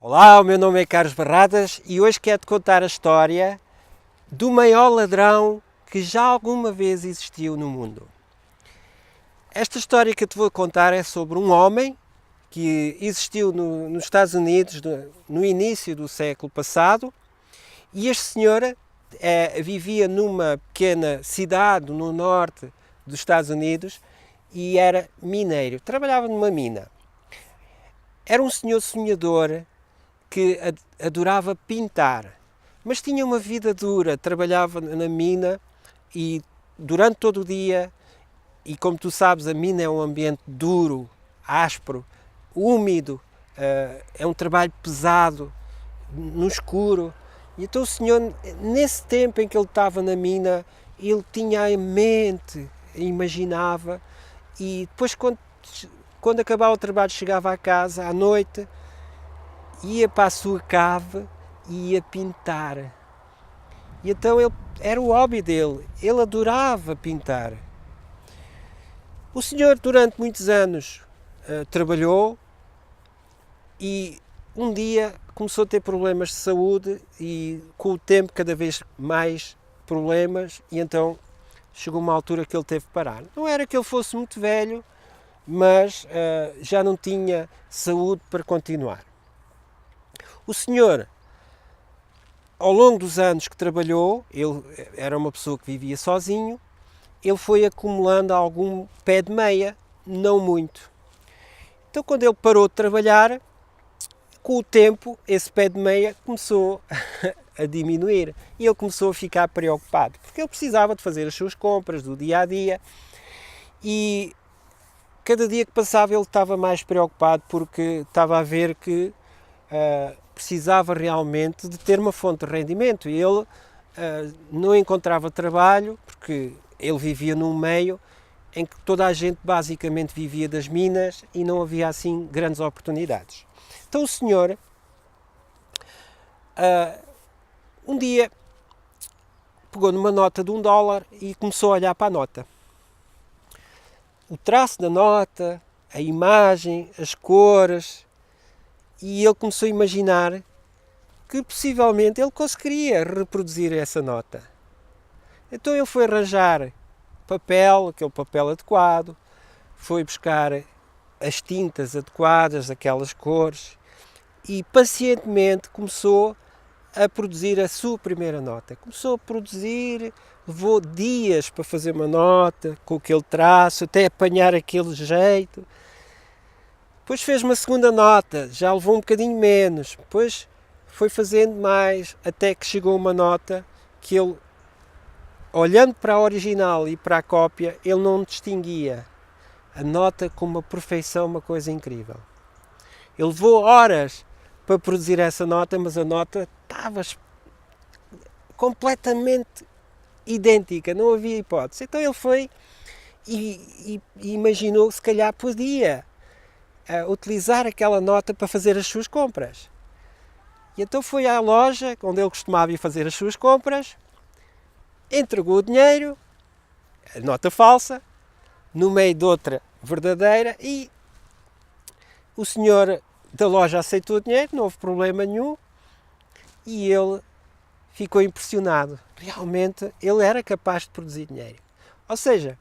Olá, o meu nome é Carlos Barradas e hoje quero-te contar a história do maior ladrão que já alguma vez existiu no mundo. Esta história que eu te vou contar é sobre um homem que existiu nos Estados Unidos no início do século passado e este senhor vivia numa pequena cidade no norte dos Estados Unidos e era mineiro, trabalhava numa mina. Era um senhor sonhador que adorava pintar, mas tinha uma vida dura, trabalhava na mina e durante todo o dia, e como tu sabes, a mina é um ambiente duro, áspero, úmido, é um trabalho pesado, no escuro. E então o senhor, nesse tempo em que ele estava na mina, ele tinha em mente, imaginava, e depois quando acabava o trabalho chegava à casa à noite, ia para a sua cave e ia pintar. E então era o hobby dele, ele adorava pintar. O senhor durante muitos anos trabalhou e um dia começou a ter problemas de saúde e com o tempo cada vez mais problemas e então chegou uma altura que ele teve que parar. Não era que ele fosse muito velho, mas já não tinha saúde para continuar. O senhor, ao longo dos anos que trabalhou, ele era uma pessoa que vivia sozinho, ele foi acumulando algum pé de meia, não muito. Então, quando ele parou de trabalhar, com o tempo, esse pé de meia começou a diminuir e ele começou a ficar preocupado, porque ele precisava de fazer as suas compras do dia a dia e cada dia que passava ele estava mais preocupado porque estava a ver que precisava realmente de ter uma fonte de rendimento e ele não encontrava trabalho porque ele vivia num meio em que toda a gente basicamente vivia das minas e não havia assim grandes oportunidades. Então o senhor um dia pegou numa nota de $1 e começou a olhar para a nota. O traço da nota, a imagem, as cores, e ele começou a imaginar que possivelmente ele conseguiria reproduzir essa nota. Então ele foi arranjar papel, aquele papel adequado, foi buscar as tintas adequadas, aquelas cores, e pacientemente começou a produzir a sua primeira nota. Começou a produzir, levou dias para fazer uma nota, com aquele traço, até apanhar aquele jeito. Depois fez uma segunda nota, já levou um bocadinho menos. Depois foi fazendo mais, até que chegou uma nota que ele, olhando para a original e para a cópia, ele não distinguia. A nota com uma perfeição, uma coisa incrível. Ele levou horas para produzir essa nota, mas a nota estava completamente idêntica, não havia hipótese. Então ele foi e imaginou que se calhar podia utilizar aquela nota para fazer as suas compras. E então foi à loja onde ele costumava ir fazer as suas compras, entregou o dinheiro, a nota falsa, no meio de outra verdadeira, e o senhor da loja aceitou o dinheiro, não houve problema nenhum, e ele ficou impressionado. Realmente ele era capaz de produzir dinheiro. Ou seja,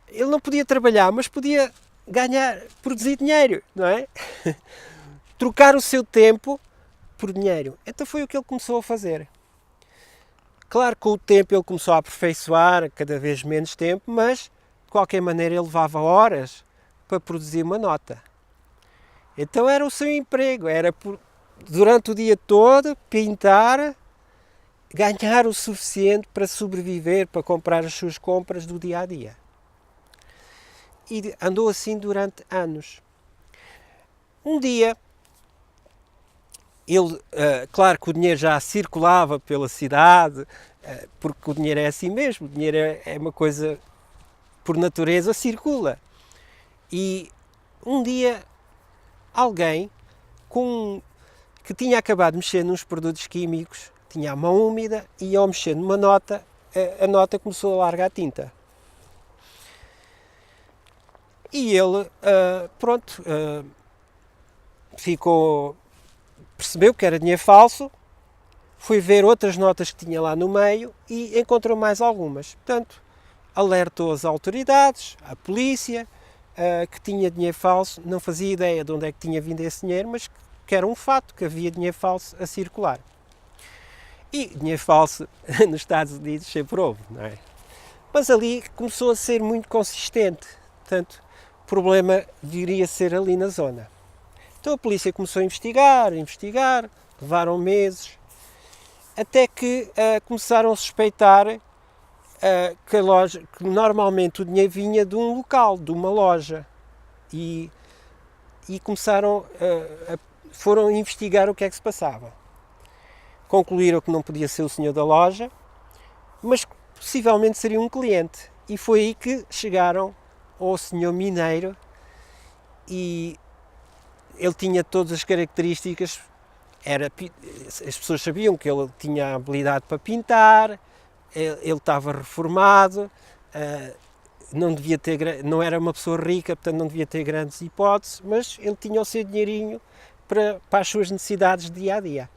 ele não podia trabalhar, mas podia ganhar, produzir dinheiro, não é? Trocar o seu tempo por dinheiro. Então foi o que ele começou a fazer. Claro que com o tempo ele começou a aperfeiçoar, cada vez menos tempo, mas de qualquer maneira ele levava horas para produzir uma nota. Então era o seu emprego, era durante o dia todo pintar, ganhar o suficiente para sobreviver, para comprar as suas compras do dia a dia. E andou assim durante anos. Um dia, ele, claro que o dinheiro já circulava pela cidade, porque o dinheiro é assim mesmo, o dinheiro é uma coisa, por natureza, circula. E um dia, alguém que tinha acabado de mexer nos produtos químicos, tinha a mão úmida e ao mexer numa nota, a nota começou a largar tinta. E ele, ficou percebeu que era dinheiro falso, foi ver outras notas que tinha lá no meio e encontrou mais algumas. Portanto, alertou as autoridades, a polícia, que tinha dinheiro falso, não fazia ideia de onde é que tinha vindo esse dinheiro, mas que era um fato, que havia dinheiro falso a circular. E dinheiro falso nos Estados Unidos sempre houve, não é? Mas ali começou a ser muito consistente, portanto, o problema viria a ser ali na zona. Então a polícia começou a investigar, levaram meses, até que começaram a suspeitar que normalmente o dinheiro vinha de um local, de uma loja, e começaram foram investigar o que é que se passava. Concluíram que não podia ser o senhor da loja, mas possivelmente seria um cliente, e foi aí que chegaram ao senhor mineiro, e ele tinha todas as características. As pessoas sabiam que ele tinha habilidade para pintar, ele estava reformado, não era uma pessoa rica, portanto não devia ter grandes hipóteses, mas ele tinha o seu dinheirinho para as suas necessidades de dia a dia.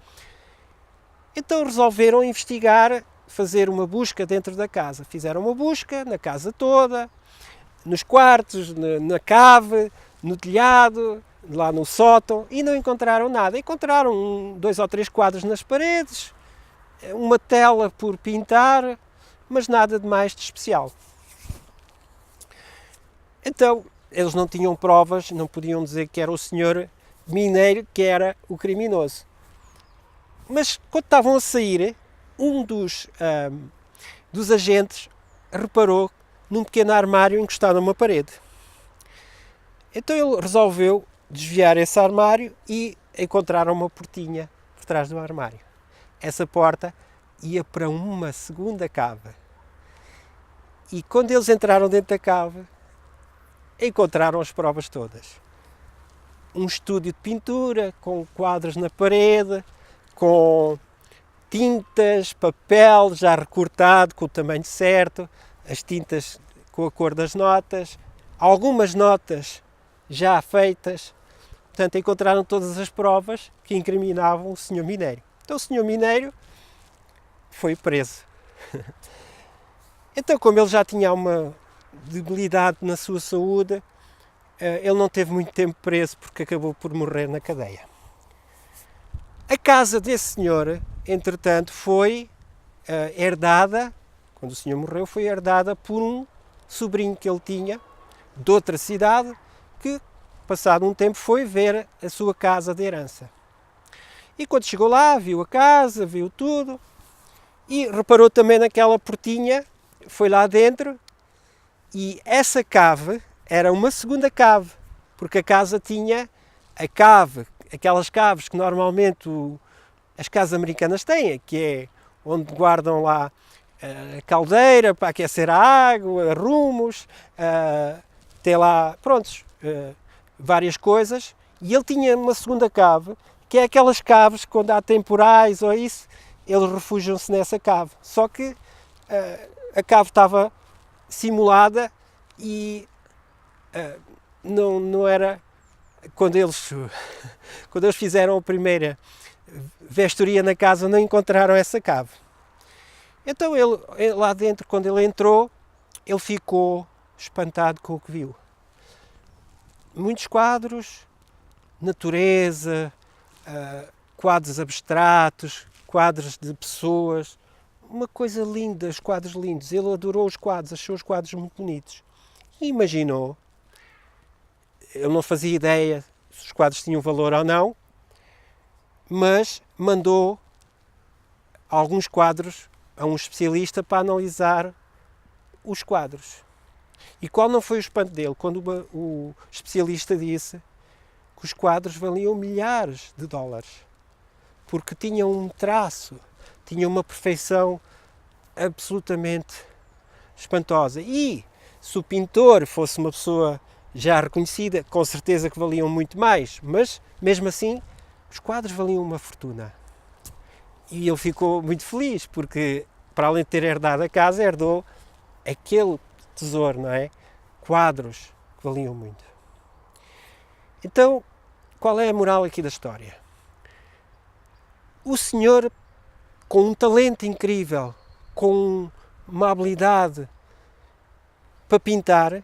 Então resolveram investigar, fazer uma busca dentro da casa. Fizeram uma busca na casa toda, nos quartos, na cave, no telhado, lá no sótão, e não encontraram nada. Encontraram 2 ou 3 quadros nas paredes, uma tela por pintar, mas nada de mais de especial. Então, eles não tinham provas, não podiam dizer que era o senhor mineiro que era o criminoso. Mas quando estavam a sair, um dos agentes reparou num pequeno armário encostado a uma parede. Então ele resolveu desviar esse armário e encontraram uma portinha por trás do armário. Essa porta ia para uma segunda cave. E quando eles entraram dentro da cave, encontraram as provas todas. Um estúdio de pintura, com quadros na parede, com tintas, papel já recortado com o tamanho certo, as tintas com a cor das notas, algumas notas já feitas. Portanto, encontraram todas as provas que incriminavam o senhor mineiro. Então o senhor mineiro foi preso. Então, como ele já tinha uma debilidade na sua saúde, ele não teve muito tempo preso porque acabou por morrer na cadeia. A casa desse senhor, entretanto, foi herdada, quando o senhor morreu, foi herdada por um sobrinho que ele tinha, de outra cidade, que, passado um tempo, foi ver a sua casa de herança. E quando chegou lá, viu a casa, viu tudo, e reparou também naquela portinha, foi lá dentro, e essa cave era uma segunda cave, porque a casa tinha a cave, aquelas caves que normalmente as casas americanas têm, que é onde guardam lá a caldeira para aquecer a água, arrumos, tem lá, prontos, várias coisas. E ele tinha uma segunda cave, que é aquelas caves que quando há temporais ou isso, eles refugiam-se nessa cave. Só que a cave estava simulada e não era... Quando eles fizeram a primeira vestoria na casa, não encontraram essa cave. Então ele lá dentro, quando ele entrou, ele ficou espantado com o que viu. Muitos quadros, natureza, quadros abstratos, quadros de pessoas, uma coisa linda, os quadros lindos. Ele adorou os quadros, achou os quadros muito bonitos. E imaginou, ele não fazia ideia se os quadros tinham valor ou não, mas mandou alguns quadros a um especialista para analisar os quadros. E qual não foi o espanto dele quando o especialista disse que os quadros valiam milhares de dólares, porque tinham um traço, tinham uma perfeição absolutamente espantosa. E se o pintor fosse uma pessoa já reconhecida, com certeza que valiam muito mais, mas mesmo assim os quadros valiam uma fortuna. E ele ficou muito feliz, porque para além de ter herdado a casa, herdou aquele tesouro, não é? Quadros que valiam muito. Então, qual é a moral aqui da história? O senhor, com um talento incrível, com uma habilidade para pintar,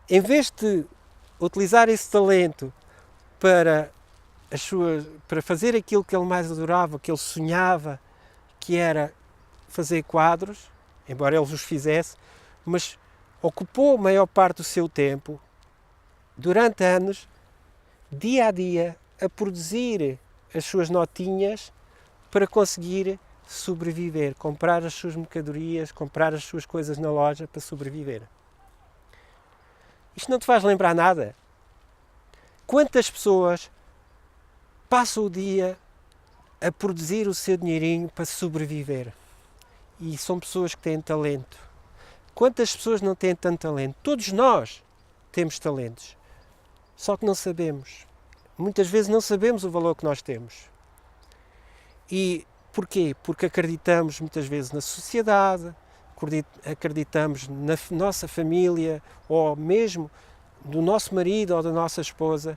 em vez de utilizar esse talento para fazer aquilo que ele mais adorava, que ele sonhava, que era fazer quadros, embora ele os fizesse, mas ocupou a maior parte do seu tempo, durante anos, dia a dia, a produzir as suas notinhas para conseguir sobreviver, comprar as suas mercadorias, comprar as suas coisas na loja para sobreviver. Isto não te faz lembrar nada? Quantas pessoas passam o dia a produzir o seu dinheirinho para sobreviver? E são pessoas que têm talento. Quantas pessoas não têm tanto talento? Todos nós temos talentos. Só que não sabemos. Muitas vezes não sabemos o valor que nós temos. E porquê? Porque acreditamos muitas vezes na sociedade, acreditamos na nossa família, ou mesmo do nosso marido ou da nossa esposa,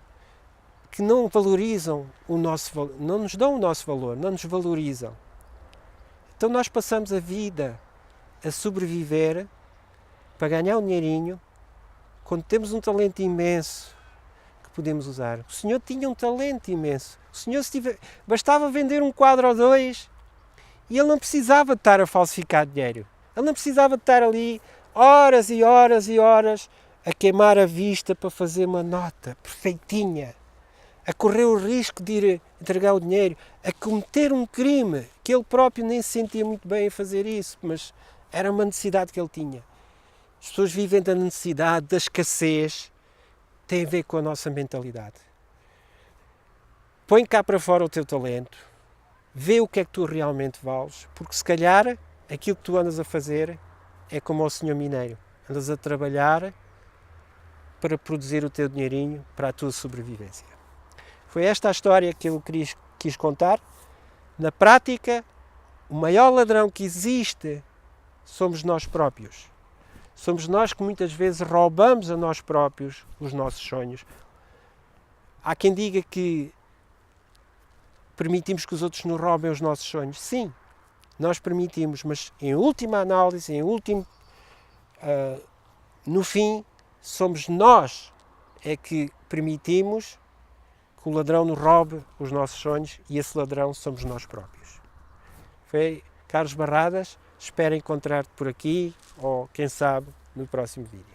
que não valorizam o nosso valor, não nos dão o nosso valor, não nos valorizam. Então nós passamos a vida a sobreviver para ganhar um dinheirinho, quando temos um talento imenso que podemos usar. O senhor tinha um talento imenso. O senhor, bastava vender um quadro ou dois e ele não precisava de estar a falsificar dinheiro. Ele não precisava de estar ali horas e horas e horas a queimar a vista para fazer uma nota perfeitinha, a correr o risco de ir entregar o dinheiro, a cometer um crime que ele próprio nem se sentia muito bem a fazer isso, mas era uma necessidade que ele tinha. As pessoas vivem da necessidade, da escassez, tem a ver com a nossa mentalidade. Põe cá para fora o teu talento, vê o que é que tu realmente vales, porque se calhar aquilo que tu andas a fazer é como o senhor mineiro. Andas a trabalhar para produzir o teu dinheirinho para a tua sobrevivência. Foi esta a história que eu quis contar. Na prática, o maior ladrão que existe somos nós próprios. Somos nós que muitas vezes roubamos a nós próprios os nossos sonhos. Há quem diga que permitimos que os outros nos roubem os nossos sonhos. Sim, nós permitimos, mas em última análise, no fim, somos nós é que permitimos que o ladrão nos roube os nossos sonhos e esse ladrão somos nós próprios. Foi Carlos Barradas, espero encontrar-te por aqui ou, quem sabe, no próximo vídeo.